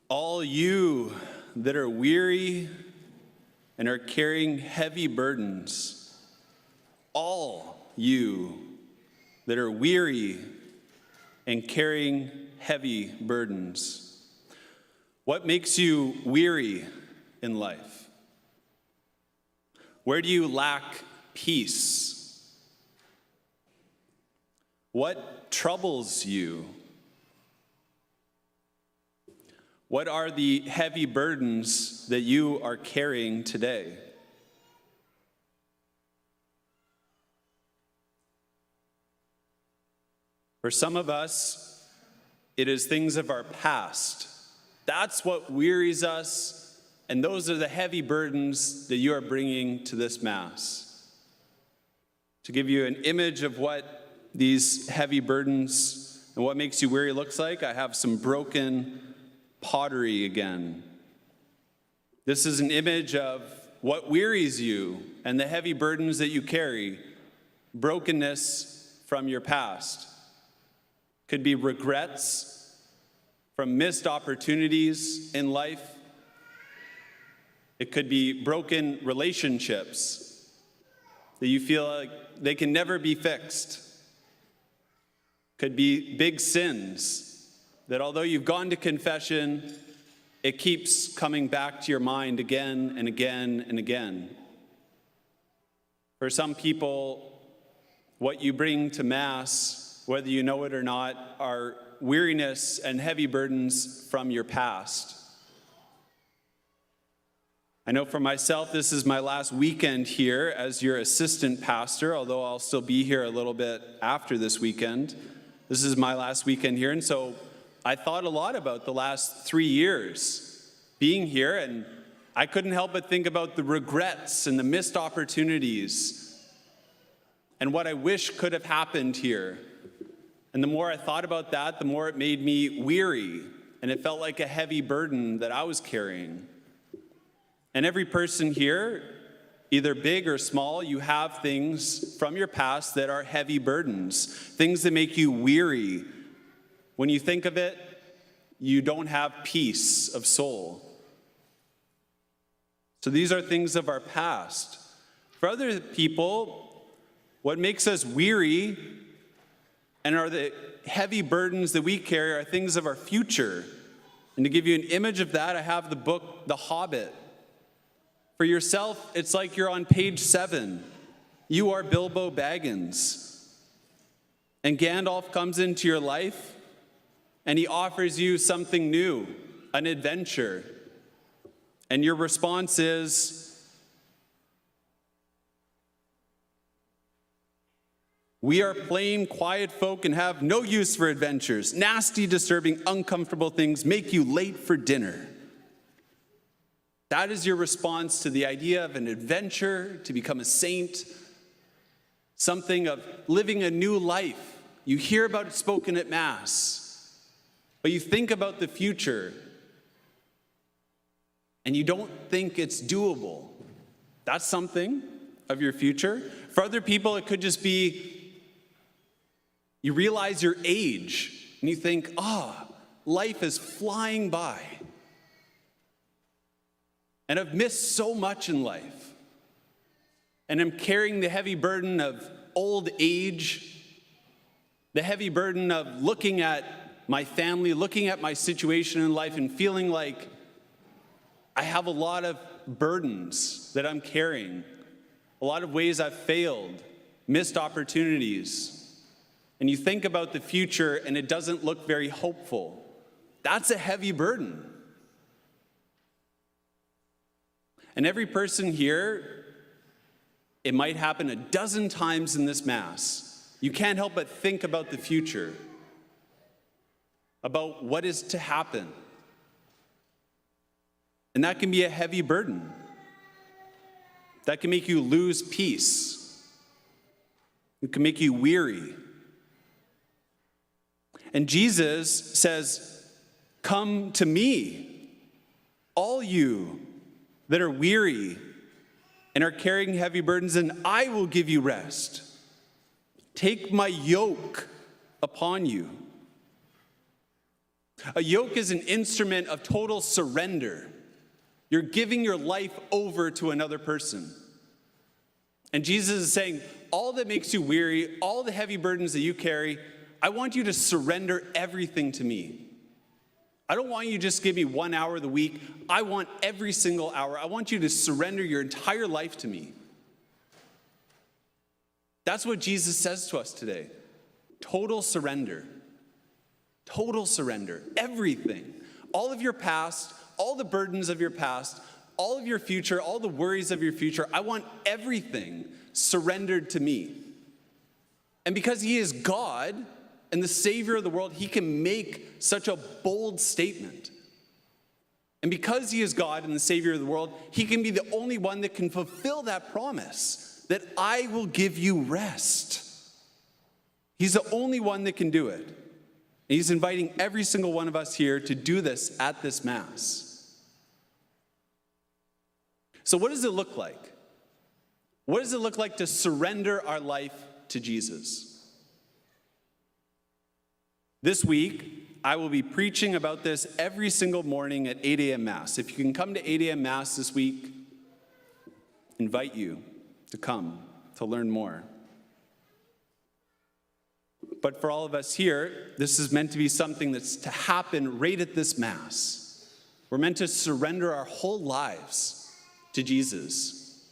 All you that are weary and are carrying heavy burdens, all you that are weary and carrying heavy burdens. What makes you weary in life? Where do you lack peace? What troubles you? What are the heavy burdens that you are carrying today? For some of us, it is things of our past. That's what wearies us, and those are the heavy burdens that you are bringing to this Mass. To give you an image of what these heavy burdens and what makes you weary looks like, I have some broken pottery again. This is an image of what wearies you and the heavy burdens that you carry, brokenness from your past. Could be regrets from missed opportunities in life. It could be broken relationships that you feel like they can never be fixed. Could be big sins that although you've gone to confession, it keeps coming back to your mind again and again and again. For some people, what you bring to Mass, whether you know it or not, are weariness and heavy burdens from your past. I know for myself, this is my last weekend here as your assistant pastor, although I'll still be here a little bit after this weekend. This is my last weekend here, and so I thought a lot about the last 3 years being here, and I couldn't help but think about the regrets and the missed opportunities and what I wish could have happened here. And the more I thought about that, the more it made me weary, and it felt like a heavy burden that I was carrying. And every person here, either big or small, you have things from your past that are heavy burdens, things that make you weary. When you think of it, you don't have peace of soul. So these are things of our past. For other people, what makes us weary and are the heavy burdens that we carry are things of our future. And to give you an image of that, I have the book, The Hobbit. For yourself, it's like you're on page 7. You are Bilbo Baggins. And Gandalf comes into your life, and he offers you something new, an adventure. And your response is, "We are plain, quiet folk and have no use for adventures. Nasty, disturbing, uncomfortable things make you late for dinner." That is your response to the idea of an adventure, to become a saint, something of living a new life. You hear about it spoken at Mass. But you think about the future, and you don't think it's doable. That's something of your future. For other people, it could just be you realize your age, and you think, life is flying by. And I've missed so much in life. And I'm carrying the heavy burden of old age, the heavy burden of looking at my family, looking at my situation in life and feeling like I have a lot of burdens that I'm carrying, a lot of ways I've failed, missed opportunities. And you think about the future and it doesn't look very hopeful. That's a heavy burden. And every person here, it might happen a dozen times in this Mass. You can't help but think about the future, about what is to happen. And that can be a heavy burden. That can make you lose peace. It can make you weary. And Jesus says, "Come to me, all you that are weary and are carrying heavy burdens, and I will give you rest. Take my yoke upon you." A yoke is an instrument of total surrender. You're giving your life over to another person. And Jesus is saying, all that makes you weary, all the heavy burdens that you carry, I want you to surrender everything to me. I don't want you to just give me 1 hour of the week. I want every single hour. I want you to surrender your entire life to me. That's what Jesus says to us today. Total surrender. Total surrender. Everything. All of your past, all the burdens of your past, all of your future, all the worries of your future. I want everything surrendered to me. And because he is God and the Savior of the world, he can make such a bold statement. And because he is God and the Savior of the world, he can be the only one that can fulfill that promise, that I will give you rest. He's the only one that can do it. And he's inviting every single one of us here to do this at this Mass. So what does it look like? What does it look like to surrender our life to Jesus? This week, I will be preaching about this every single morning at 8 a.m. Mass. If you can come to 8 a.m. Mass this week, invite you to come to learn more. But for all of us here, this is meant to be something that's to happen right at this Mass. We're meant to surrender our whole lives to Jesus.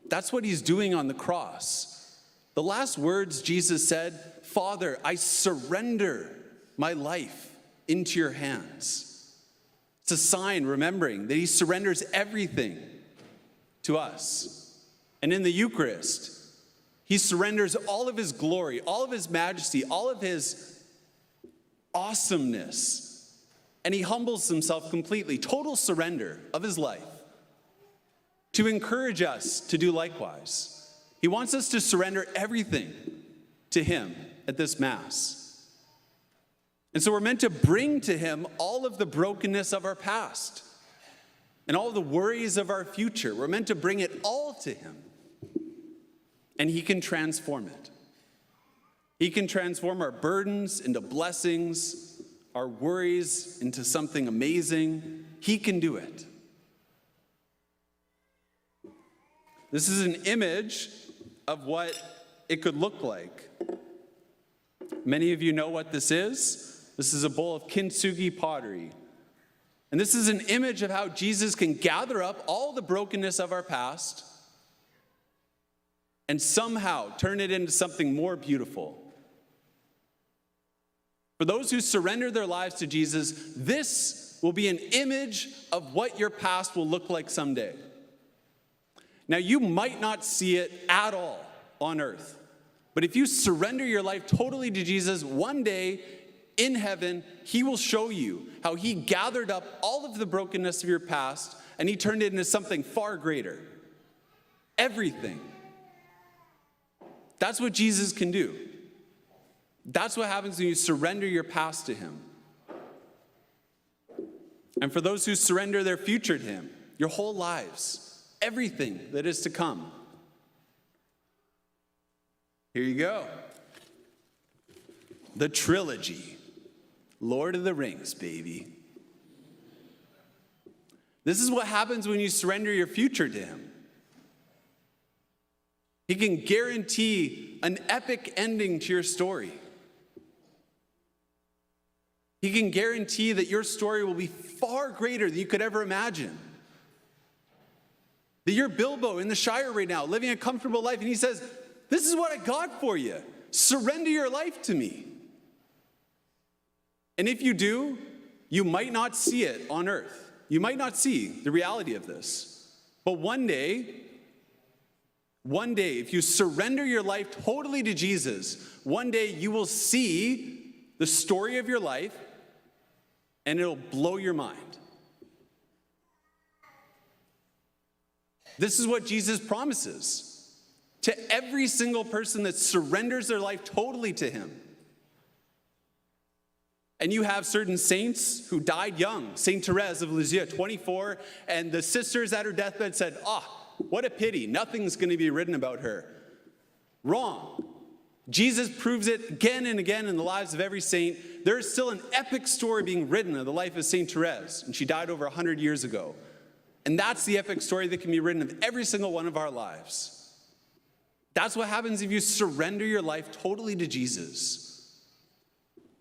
That's what he's doing on the cross. The last words Jesus said, Father, I surrender my life into your hands. It's a sign, remembering that he surrenders everything to us. And in the Eucharist, he surrenders all of his glory, all of his majesty, all of his awesomeness. And he humbles himself completely, total surrender of his life, to encourage us to do likewise. He wants us to surrender everything to him at this Mass. And so we're meant to bring to him all of the brokenness of our past and all the worries of our future. We're meant to bring it all to him. And he can transform it. He can transform our burdens into blessings, our worries into something amazing. He can do it. This is an image of what it could look like. Many of you know what this is. This is a bowl of kintsugi pottery. And this is an image of how Jesus can gather up all the brokenness of our past and somehow turn it into something more beautiful. For those who surrender their lives to Jesus, this will be an image of what your past will look like someday. Now, you might not see it at all on earth, but if you surrender your life totally to Jesus, one day in heaven, he will show you how he gathered up all of the brokenness of your past and he turned it into something far greater. Everything. That's what Jesus can do. That's what happens when you surrender your past to him. And for those who surrender their future to him, your whole lives, everything that is to come. Here you go. The trilogy. Lord of the Rings, baby. This is what happens when you surrender your future to him. He can guarantee an epic ending to your story. He can guarantee that your story will be far greater than you could ever imagine. That you're Bilbo in the Shire right now, living a comfortable life, and he says, this is what I got for you. Surrender your life to me. And if you do, you might not see it on earth. You might not see the reality of this. But one day, if you surrender your life totally to Jesus, one day you will see the story of your life and it'll blow your mind. This is what Jesus promises to every single person that surrenders their life totally to him. And you have certain saints who died young. Saint Therese of Lisieux, 24, and the sisters at her deathbed said, what a pity, nothing's going to be written about her. Wrong. Jesus proves it again and again in the lives of every saint. There is still an epic story being written of the life of Saint Therese, and she died over 100 years ago. And that's the epic story that can be written of every single one of our lives. That's what happens if you surrender your life totally to Jesus.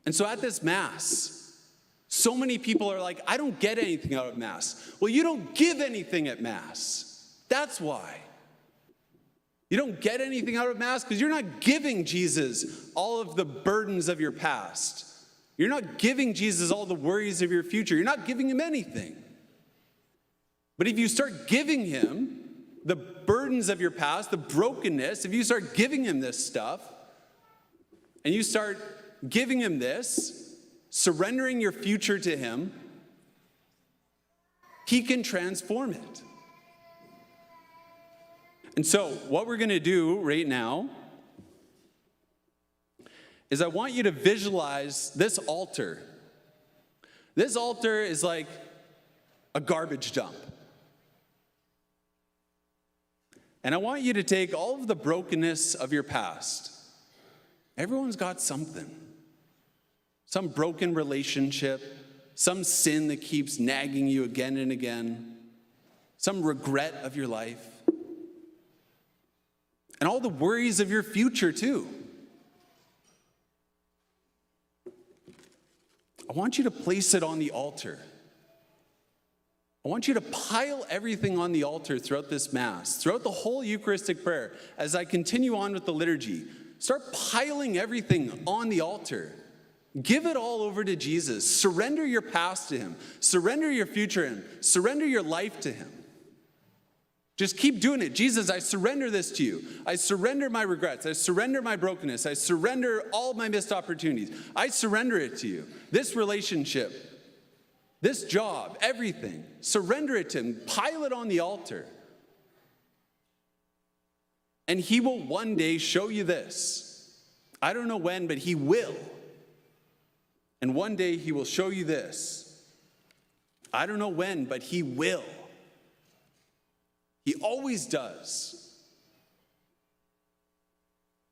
And so at this Mass, so many people are like, I don't get anything out of Mass. Well, you don't give anything at Mass. That's why. You don't get anything out of Mass because you're not giving Jesus all of the burdens of your past. You're not giving Jesus all the worries of your future. You're not giving him anything. But if you start giving him the burdens of your past, the brokenness, if you start giving him this stuff, and you start giving him this, surrendering your future to him, he can transform it. And so what we're going to do right now is I want you to visualize this altar. This altar is like a garbage dump. And I want you to take all of the brokenness of your past. Everyone's got something. Some broken relationship, some sin that keeps nagging you again and again, some regret of your life, and all the worries of your future too. I want you to place it on the altar. I want you to pile everything on the altar throughout this Mass, throughout the whole Eucharistic prayer. As I continue on with the liturgy, start piling everything on the altar. Give it all over to Jesus. Surrender your past to him. Surrender your future to him. Surrender your life to him. Just keep doing it. Jesus, I surrender this to you. I surrender my regrets. I surrender my brokenness. I surrender all my missed opportunities. I surrender it to you. This relationship, this job, everything. Surrender it to him. Pile it on the altar. And he will one day show you this. I don't know when, but he will. And one day he will show you this. I don't know when, but he will. He always does.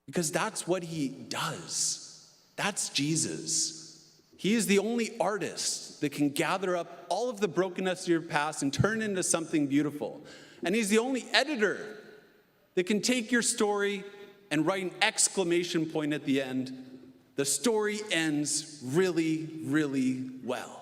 Because that's what he does. That's Jesus. He is the only artist that can gather up all of the brokenness of your past and turn it into something beautiful. And he's the only editor that can take your story and write an exclamation point at the end. The story ends really, really well.